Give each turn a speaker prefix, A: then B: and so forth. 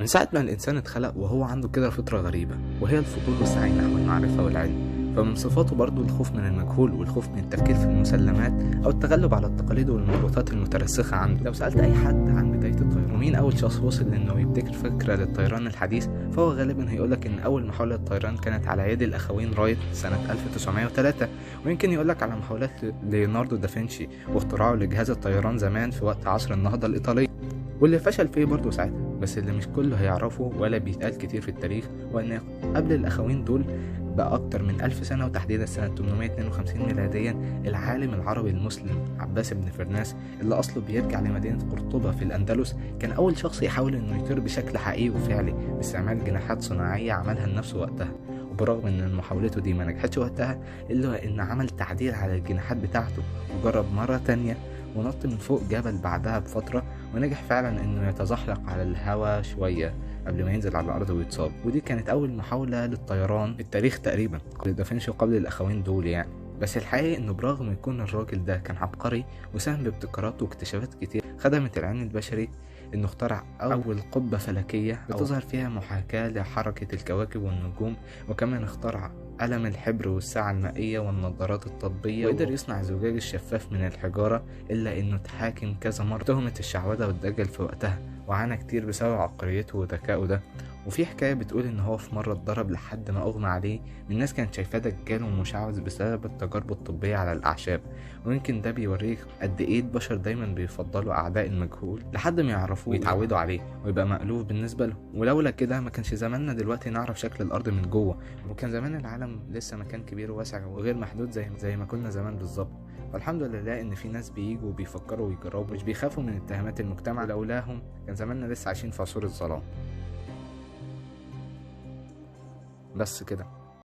A: من ساعة ما الإنسان اتخلق وهو عنده كده فطرة غريبة، وهي الفضول والسعي نحو المعرفة والعلم. فمن صفاته برضو الخوف من المجهول والخوف من التفكير في المسلمات أو التغلب على التقاليد والمربوطات المترسخة عنده. لو سألت أي حد عن بداية الطيران ومين أول شخص وصل لأنه يبتكر فكرة للطيران الحديث، فهو غالبا هيقولك إن أول محاولة طيران كانت على يد الأخوين رايت سنة 1903. ويمكن يقولك على محاولات ليوناردو دافنشي واختراعه لجهاز الطيران زمان في وقت عصر النهضة الإيطالية، واللي فشل فيه برضه ساعتها. بس اللي مش كله هيعرفه ولا بيتقال كتير في التاريخ وان قبل الاخوين دول بأكتر من 1000 سنة، وتحديدا سنة 852 ميلاديا، العالم العربي المسلم عباس بن فرناس اللي أصله بيرجع لمدينة قرطبة في الأندلس كان أول شخص يحاول إنه يطير بشكل حقيقي وفعلي باستعمال جناحات صناعية عملها لنفسه وقتها. وبرغم إن محاولته دي ما نجحتش وقتها، إلا إن عمل تعديل على الجناحات بتاعته وجرب مرة تانية ونط من فوق جبل بعدها بفترة، ونجح فعلا إنه يتزحلق على الهواء شوية قبل ما ينزل على الأرض ويتصاب. ودي كانت أول محاولة للطيران في التاريخ تقريبا قبل دافنشي وقبل الأخوين دول يعني. بس الحقيقة إنه برغم يكون الراجل ده كان عبقري وساهم بابتكارات واكتشافات كتير خدمت العلم البشري، إنه اخترع أول قبة فلكية بتظهر فيها محاكاة لحركة الكواكب والنجوم، وكمان اخترع قلم الحبر والساعة المائية والنظارات الطبية، وقدر يصنع زجاج الشفاف من الحجارة. إلا إنه اتحاكم كذا مرة تهمة الشعوذة والدجل في وقتها، وعانى كتير بسبب عبقريته وذكائه ده. وفي حكاية بتقول إن هو في مرة اتضرب لحد ما أغمى عليه من ناس كانت شايفاه دجال ومشعوذ بسبب التجارب الطبية على الأعشاب. ويمكن ده بيوريك قد إيه البشر دايما بيفضلوا أعداء المجهول لحد ما يعرفوه ويتعودوا عليه ويبقى مألوف بالنسبة له. ولولا كده ما كانش زماننا دلوقتي نعرف شكل الأرض من جوه، وكان زمان العالم لسه مكان كبير وواسع وغير محدود زي ما كنا زمان بالظبط. فالحمد لله إن في ناس بييجوا وبيفكروا ويجربوا، مش بيخافوا من اتهامات المجتمع. لولاهم كان زماننا لسه عايشين في عصور الظلام. بس كده.